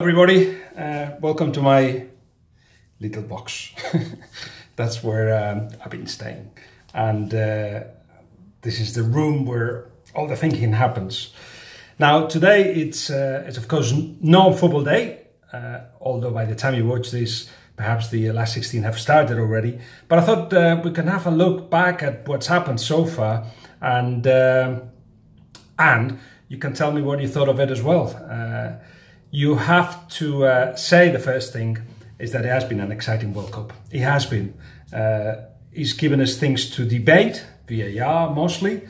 Everybody, welcome to my little box. That's where I've been staying, and this is the room where all the thinking happens. Now today it's of course no football day, although by the time you watch this perhaps the last 16 have started already, but I thought we can have a look back at what's happened so far, and you can tell me what you thought of it as well. You have to say the first thing is that it has been an exciting World Cup. It has been. He's given us things to debate, VAR mostly.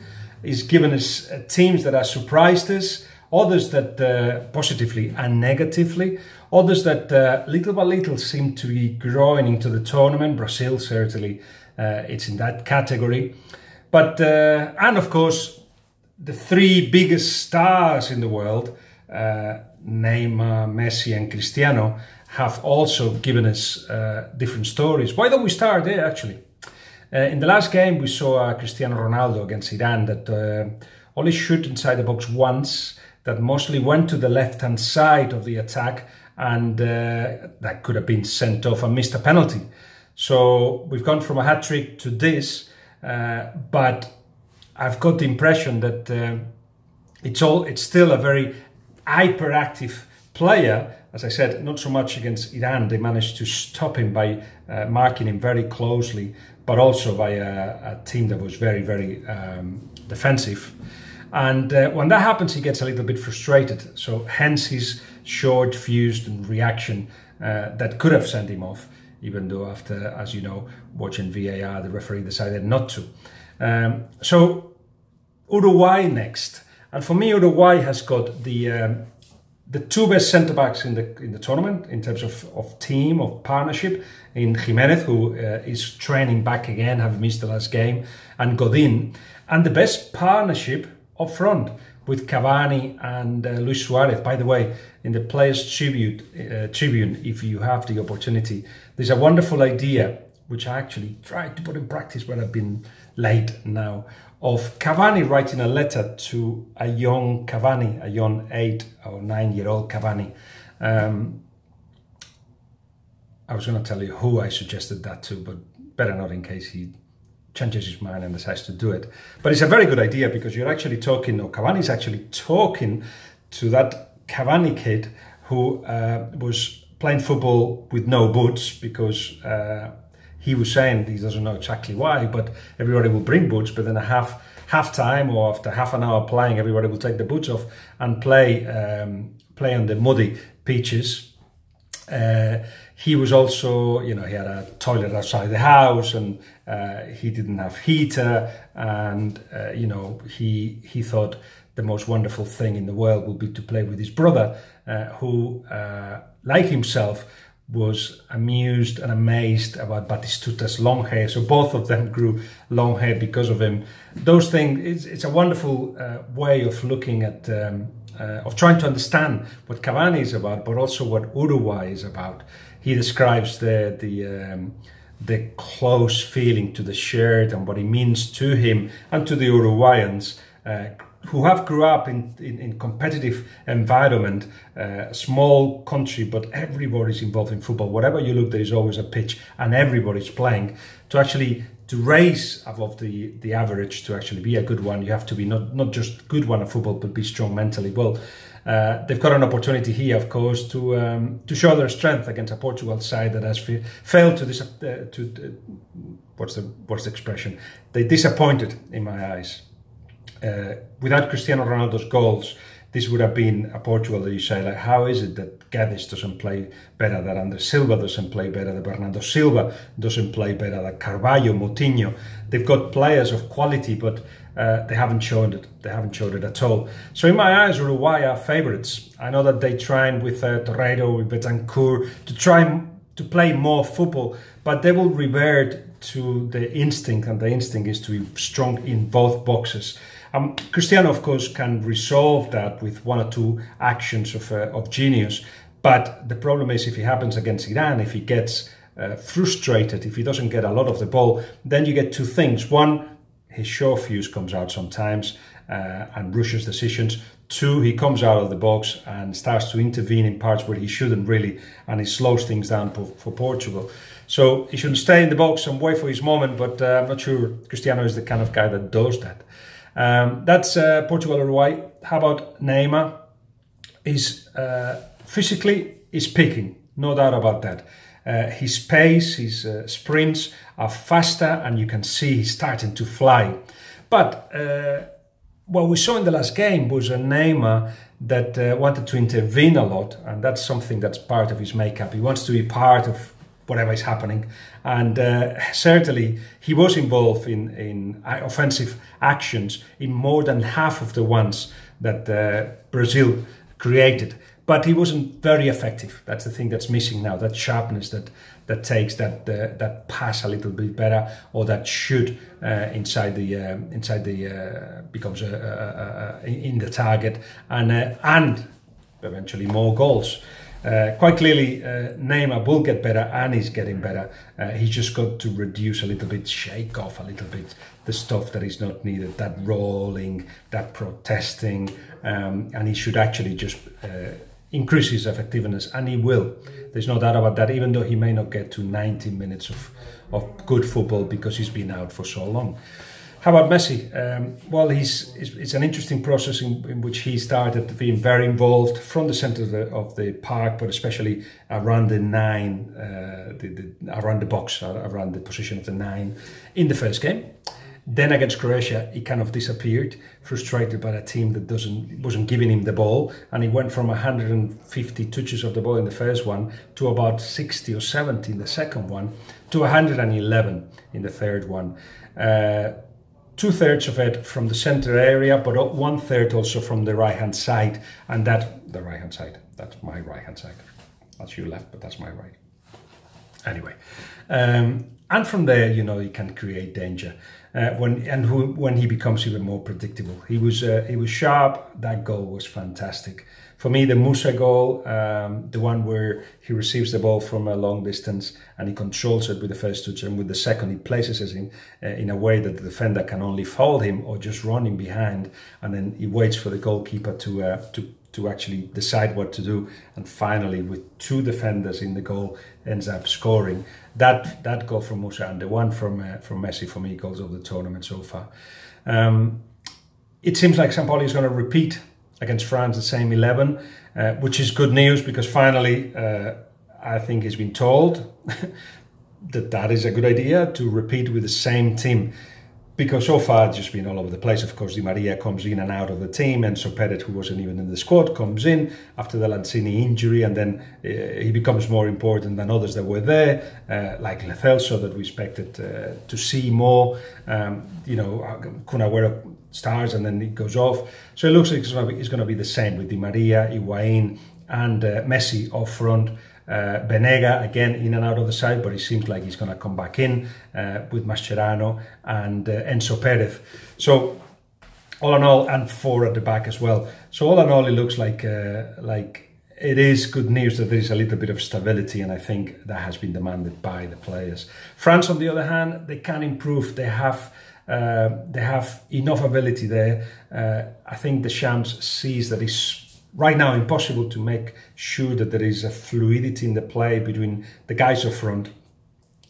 He's given us teams that have surprised us, others that positively and negatively, others that little by little seem to be growing into the tournament. Brazil certainly, it's in that category. But, and of course, the three biggest stars in the world, Neymar, Messi and Cristiano, have also given us different stories. Why don't we start there actually? In the last game we saw Cristiano Ronaldo against Iran that only shot inside the box once, that mostly went to the left hand side of the attack, and that could have been sent off and missed a penalty. So we've gone from a hat-trick to this, but I've got the impression that it's still a very hyperactive player. As I said, not so much against Iran. They managed to stop him by marking him very closely, but also by a team that was very, very defensive. And when that happens, he gets a little bit frustrated. So hence his short fused reaction that could have sent him off, even though after, as you know, watching VAR, the referee decided not to. So Uruguay next. And for me, Uruguay has got the two best centre-backs in the tournament in terms of team, of partnership, in Jimenez, who is training back again, having missed the last game, and Godin. And the best partnership up front with Cavani and Luis Suarez. By the way, in the Players' Tribune, if you have the opportunity, there's a wonderful idea, which I actually tried to put in practice, but I've been late now, of Cavani writing a letter to a young Cavani, a young 8 or 9-year-old Cavani. I was going to tell you who I suggested that to, but better not in case he changes his mind and decides to do it. But it's a very good idea, because you're actually talking, or Cavani's actually talking to that Cavani kid who was playing football with no boots, because he was saying, he doesn't know exactly why, but everybody will bring boots, but then at half time or after half an hour playing, everybody will take the boots off and play on the muddy pitches. He was also, you know, he had a toilet outside the house, and he didn't have heater, and you know, he thought the most wonderful thing in the world would be to play with his brother, who, like himself, was amused and amazed about Batistuta's long hair. So both of them grew long hair because of him. Those things, it's a wonderful way of looking at, of trying to understand what Cavani is about, but also what Uruguay is about. He describes the close feeling to the shirt and what it means to him and to the Uruguayans, who have grew up in competitive environment, small country, but everybody's involved in football. Whatever you look, there is always a pitch and everybody's playing. To raise above the average, to actually be a good one, you have to be not just good one at football, but be strong mentally. Well, they've got an opportunity here, of course, to show their strength against a Portugal side that has failed to what's the expression? They disappointed in my eyes. Without Cristiano Ronaldo's goals, this would have been a Portugal that you say, like, how is it that Guedes doesn't play better, that Andres Silva doesn't play better, that Bernardo Silva doesn't play better, that Carvalho, Moutinho? They've got players of quality, but they haven't shown it. They haven't showed it at all. So in my eyes, Uruguay are favourites. I know that they train with Torreiro, with Betancourt, to try to play more football, but they will revert to the instinct, and the instinct is to be strong in both boxes. Cristiano, of course, can resolve that with one or two actions of genius. But the problem is, if it happens against Iran, if he gets frustrated, if he doesn't get a lot of the ball, then you get two things. One, his short fuse comes out sometimes, and rushes decisions. 2, he comes out of the box and starts to intervene in parts where he shouldn't really, and he slows things down for Portugal. So he shouldn't stay in the box and wait for his moment, but I'm not sure Cristiano is the kind of guy that does that. That's Portugal-Uruguay. How about Neymar? He's physically, he's peaking, no doubt about that. His pace, his sprints are faster, and you can see he's starting to fly. But what we saw in the last game was a Neymar that wanted to intervene a lot, and that's something that's part of his makeup. He wants to be part of whatever is happening, and certainly he was involved in offensive actions in more than half of the ones that Brazil created. But he wasn't very effective. That's the thing that's missing now, that sharpness that takes that pass a little bit better, or that shoot becomes in the target, and eventually more goals. Quite clearly, Neymar will get better, and he's getting better. He's just got to reduce a little bit, shake off a little bit the stuff that is not needed, that rolling, that protesting, and he should actually just increase his effectiveness, and he will. There's no doubt about that, even though he may not get to 90 minutes of good football because he's been out for so long. How about Messi? Well, it's an interesting process in which he started being very involved from the center of the park, but especially around the 9, around the box, around the position of the 9 in the first game. Then against Croatia, he kind of disappeared, frustrated by a team that wasn't giving him the ball, and he went from 150 touches of the ball in the first one to about 60 or 70 in the second one, to 111 in the third one. 2/3 of it from the center area, but 1/3 also from the right-hand side, and that's my right-hand side. That's your left, but that's my right. Anyway, and from there, he can create danger. When he becomes even more predictable, he was sharp. That goal was fantastic. For me, the Musa goal, the one where he receives the ball from a long distance and he controls it with the first touch, and with the second he places it in a way that the defender can only foul him or just run in behind, and then he waits for the goalkeeper to actually decide what to do, and finally with 2 defenders in the goal ends up scoring. That goal from Musa, and the one from Messi, for me, goals of the tournament so far. It seems like Sampaoli is going to repeat against France the same 11, which is good news, because finally I think he's been told that is a good idea, to repeat with the same team. Because so far it's just been all over the place. Of course, Di Maria comes in and out of the team, and so Perez, who wasn't even in the squad, comes in after the Lanzini injury, and then he becomes more important than others that were there, like Lo Celso, that we expected to see more. Kun Agüero stars and then it goes off. So it looks like it's going to be the same with Di Maria, Higuaín, and Messi up front. Benega again in and out of the side, but it seems like he's going to come back in with Mascherano and Enzo Perez. So all in all, and 4 at the back as well. So all in all, it looks like it is good news that there is a little bit of stability, and I think that has been demanded by the players. France, on the other hand, they can improve. They have enough ability there. I think Deschamps sees that it's right now impossible to make sure that there is a fluidity in the play between the guys up front.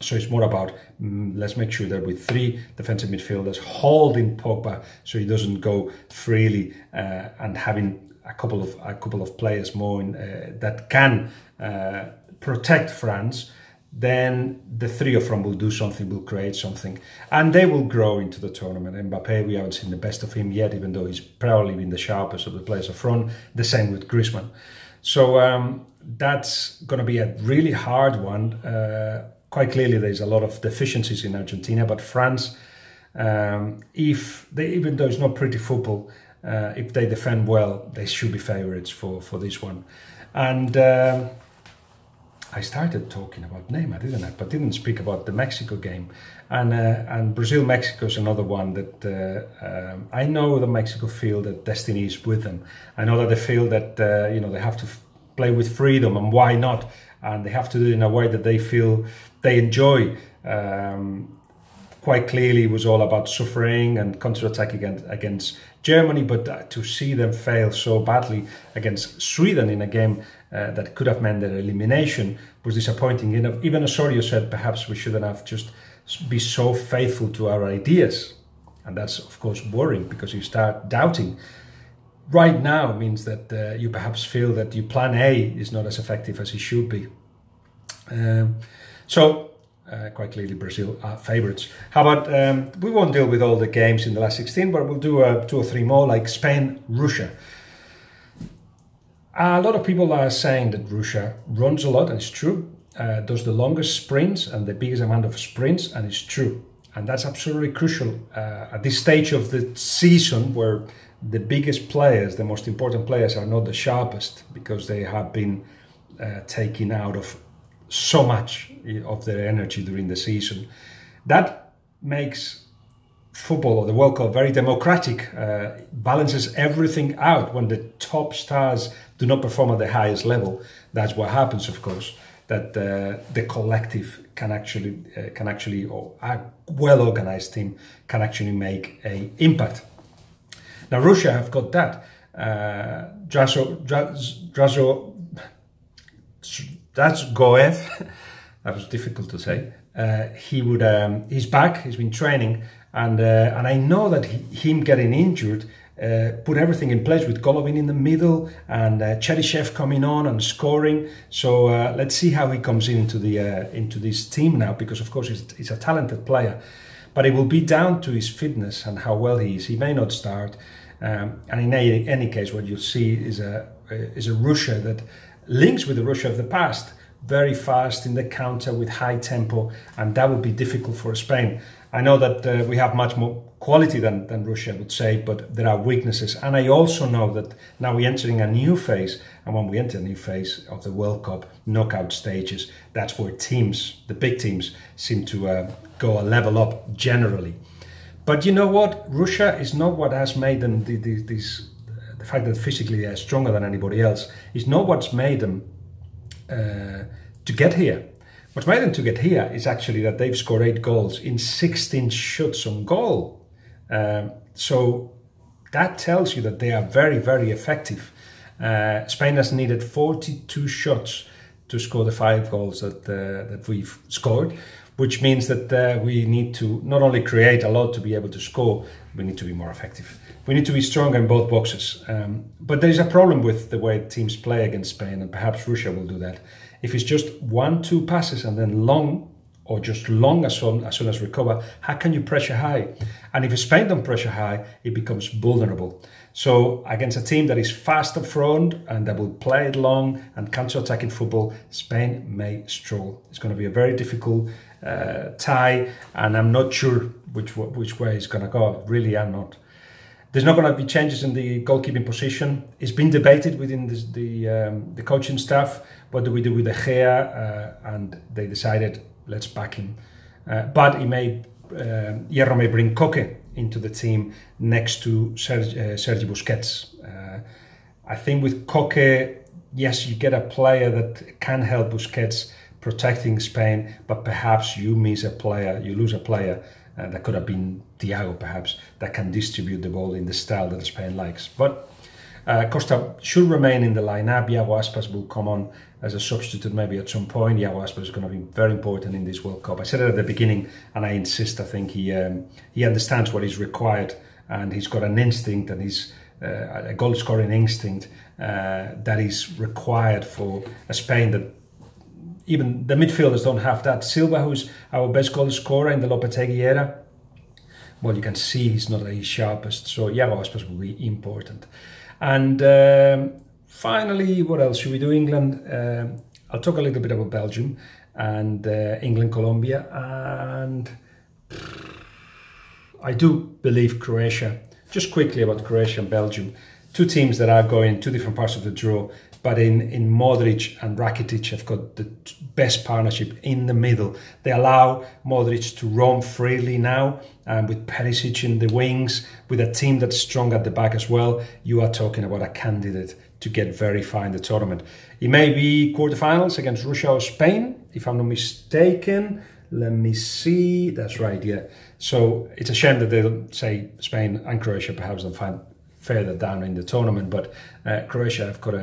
So it's more about let's make sure that with 3 defensive midfielders holding Pogba so he doesn't go freely, and having a couple of players more that can protect France. Then the 3 of them will do something, will create something, and they will grow into the tournament. Mbappe, we haven't seen the best of him yet, even though he's probably been the sharpest of the players up front. The same with Griezmann. So that's going to be a really hard one. Quite clearly, there's a lot of deficiencies in Argentina, but France, even though it's not pretty football, if they defend well, they should be favourites for this one. And I started talking about Neymar, didn't I? But didn't speak about the Mexico game. And Brazil-Mexico is another one that I know that Mexico feel that destiny is with them. I know that they feel that they have to play with freedom, and why not? And they have to do it in a way that they feel they enjoy. Quite clearly, it was all about suffering and counter-attack against Germany, but to see them fail so badly against Sweden in a game that could have meant their elimination was disappointing. Even Osorio said perhaps we shouldn't have just be so faithful to our ideas. And that's, of course, worrying because you start doubting. Right now means that you perhaps feel that your plan A is not as effective as it should be. Quite clearly Brazil are favourites. How about, we won't deal with all the games in the last 16, but we'll do 2 or 3 more, like Spain, Russia. A lot of people are saying that Russia runs a lot, and it's true. Does the longest sprints and the biggest amount of sprints, and it's true. And that's absolutely crucial at this stage of the season where the biggest players, the most important players, are not the sharpest because they have been taken out of so much of their energy during the season. That makes football or the World Cup very democratic, balances everything out. When the top stars do not perform at the highest level, that's what happens, of course, that the collective can actually, or a well-organized team can actually make an impact. Now Russia have got that. Goev, that was difficult to say. He's back. He's been training, and I know that him getting injured put everything in place with Golovin in the middle and Cheryshev coming on and scoring. So let's see how he comes into this team now, because of course he's a talented player, but it will be down to his fitness and how well he is. He may not start, and in any case, what you'll see is a Russia that links with the Russia of the past, very fast in the counter with high tempo, and that would be difficult for Spain. I know that we have much more quality than Russia, I would say, but there are weaknesses. And I also know that now we're entering a new phase, and when we enter a new phase of the World Cup knockout stages, that's where teams, the big teams, seem to go a level up generally. But you know what? Russia is not what has made them, the fact that physically they are stronger than anybody else, is not what's made them to get here. What's made them to get here is actually that they've scored 8 goals in 16 shots on goal. So that tells you that they are very, very effective. Spain has needed 42 shots to score the 5 goals that we've scored, which means that we need to not only create a lot to be able to score, we need to be more effective. We need to be stronger in both boxes. But there is a problem with the way teams play against Spain, and perhaps Russia will do that. If it's just 1-2 passes and then long, or just long as soon as recover, how can you pressure high? And if Spain don't pressure high, it becomes vulnerable. So against a team that is fast up front and that will play it long and counter-attacking football, Spain may struggle. It's going to be a very difficult tie, and I'm not sure which way it's going to go. Really, I'm not. There's not going to be changes in the goalkeeping position. It's been debated within the coaching staff. What do we do with De Gea? And they decided, let's back him. But Hierro may bring Koke into the team next to Sergi Busquets. I think with Koke, yes, you get a player that can help Busquets protecting Spain, but perhaps you lose a player that could have been Thiago, perhaps, that can distribute the ball in the style that Spain likes. But Costa should remain in the lineup. Iago Aspas will come on as a substitute maybe at some point. Iago Aspas is going to be very important in this World Cup. I said it at the beginning, and I insist. I think he understands what is required, and he's got an instinct, and he's a goal-scoring instinct that is required for a Spain that even the midfielders don't have that. Silva, who's our best goal scorer in the Lopetegui era, well, you can see he's not his sharpest. So Iago Aspas will be important. And finally, what else should we do? England. I'll talk a little bit about Belgium and England, Colombia, and I do believe Croatia. Just quickly about Croatia and Belgium, 2 teams that are going 2 different parts of the draw. But in Modric and Rakitic have got the best partnership in the middle. They allow Modric to roam freely now, with Perisic in the wings, with a team that's strong at the back as well. You are talking about a candidate to get very far in the tournament. It may be quarterfinals against Russia or Spain, if I'm not mistaken. Let me see. That's right, yeah. So it's a shame that they'll say Spain and Croatia perhaps don't find further down in the tournament. But Croatia have got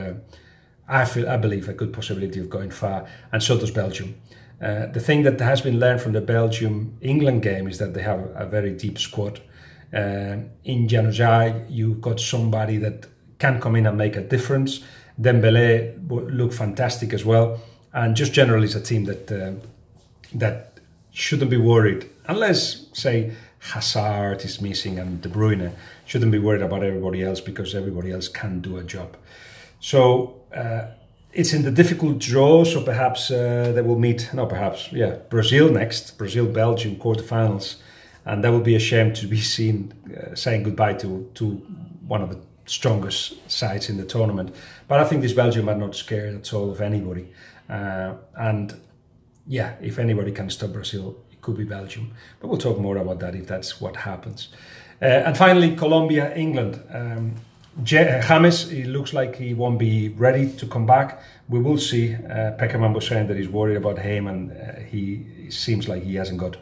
I believe, a good possibility of going far, and so does Belgium. The thing that has been learned from the Belgium-England game is that they have a very deep squad. In Januzaj, you've got somebody that can come in and make a difference. Dembélé looked fantastic as well, and just generally it's a team that shouldn't be worried, unless, say, Hazard is missing and De Bruyne, shouldn't be worried about everybody else, because everybody else can do a job. So it's in the difficult draw, so perhaps they will meet, Brazil next, Brazil-Belgium quarterfinals, and that will be a shame to be seen saying goodbye to one of the strongest sides in the tournament. But I think this Belgium are not scared at all of anybody. And yeah, if anybody can stop Brazil, it could be Belgium. But we'll talk more about that if that's what happens. And finally, Colombia, England. James, it looks like he won't be ready to come back. We will see. Peckerman was saying that he's worried about him, and he seems like he hasn't got,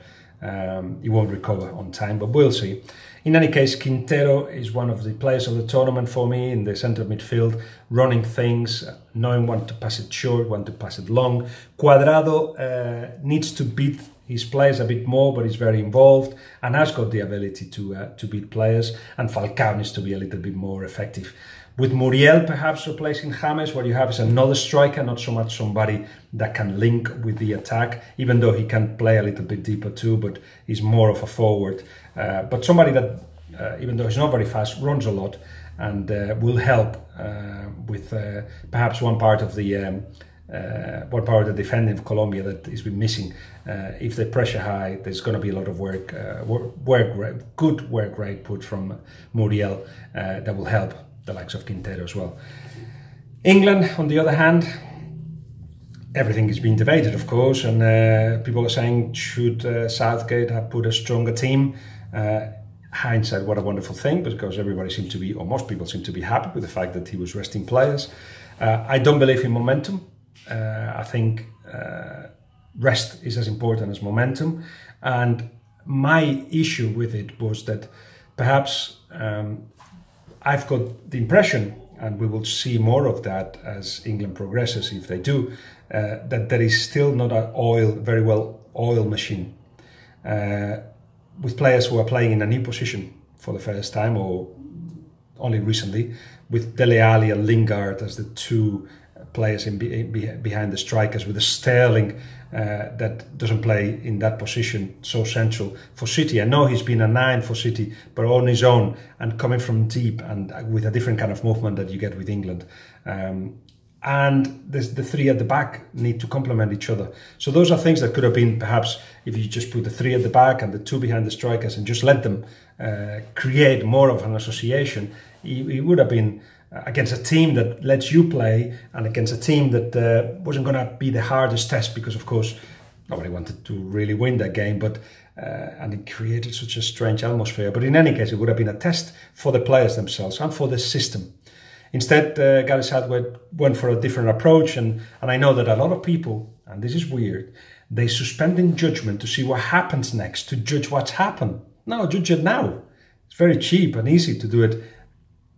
he won't recover on time, but we'll see. In any case, Quintero is one of the players of the tournament for me in the centre midfield, running things, knowing when to pass it short, when to pass it long. Cuadrado needs to beat his players a bit more, but he's very involved and has got the ability to beat players. And Falcao needs to be a little bit more effective. With Muriel perhaps replacing James, what you have is another striker, not so much somebody that can link with the attack, even though he can play a little bit deeper too, but he's more of a forward. But somebody that, even though he's not very fast, runs a lot and will help with perhaps one part of the defending of Colombia that has been missing. If they pressure high, there's going to be a lot of good work rate put from Muriel that will help the likes of Quintero as well. England, on the other hand, everything is being debated, of course, and people are saying, should Southgate have put a stronger team? Hindsight, what a wonderful thing, because everybody seemed to be, or most people seem to be happy with the fact that he was resting players. I don't believe in momentum. I think rest is as important as momentum, and my issue with it was that perhaps I've got the impression, and we will see more of that as England progresses, if they do, that there is still not a very well oiled machine, with players who are playing in a new position for the first time or only recently, with Dele Alli and Lingard as the two players behind the strikers, with a Sterling that doesn't play in that position so central for City. I know he's been a 9 for City, but on his own and coming from deep and with a different kind of movement that you get with England. And the three at the back need to complement each other. So those are things that could have been perhaps if you just put the three at the back and the two behind the strikers and just let them create more of an association. It would have been against a team that lets you play and against a team that wasn't going to be the hardest test, because of course nobody wanted to really win that game, but and it created such a strange atmosphere. But in any case, it would have been a test for the players themselves and for the system. Instead, Gareth Southgate went for a different approach, and I know that a lot of people, and this is weird, they suspend in judgment to see what happens next, to judge what's happened. No, judge it now. It's very cheap and easy to do it,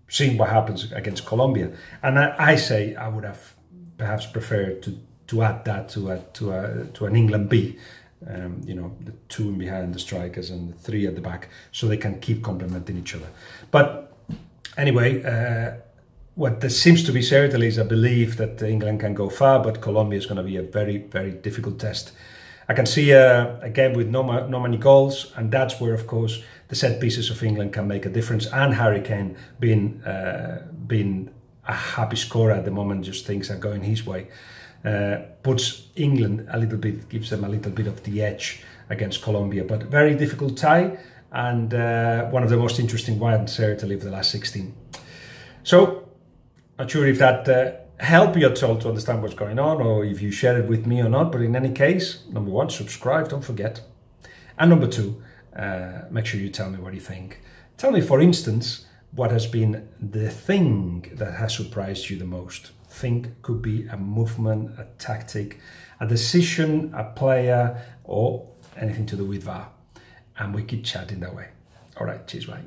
seeing what happens against Colombia. And I say I would have perhaps preferred to add that to an England B, the two behind the strikers and the three at the back, so they can keep complementing each other. But anyway, what there seems to be certainly is a belief that England can go far, but Colombia is going to be a very, very difficult test. I can see a game with no many goals, and that's where, of course, the set pieces of England can make a difference. And Harry Kane being a happy scorer at the moment, just things are going his way, puts England a little bit, gives them a little bit of the edge against Colombia. But very difficult tie, and one of the most interesting ones certainly of the last 16. So, not sure if that helped you at all to understand what's going on, or if you share it with me or not, but in any case, number one, subscribe, don't forget. And number two, make sure you tell me what you think. Tell me, for instance, what has been the thing that has surprised you the most. Think could be a movement, a tactic, a decision, a player, or anything to do with VAR. And we keep chatting that way. All right, cheers, bye.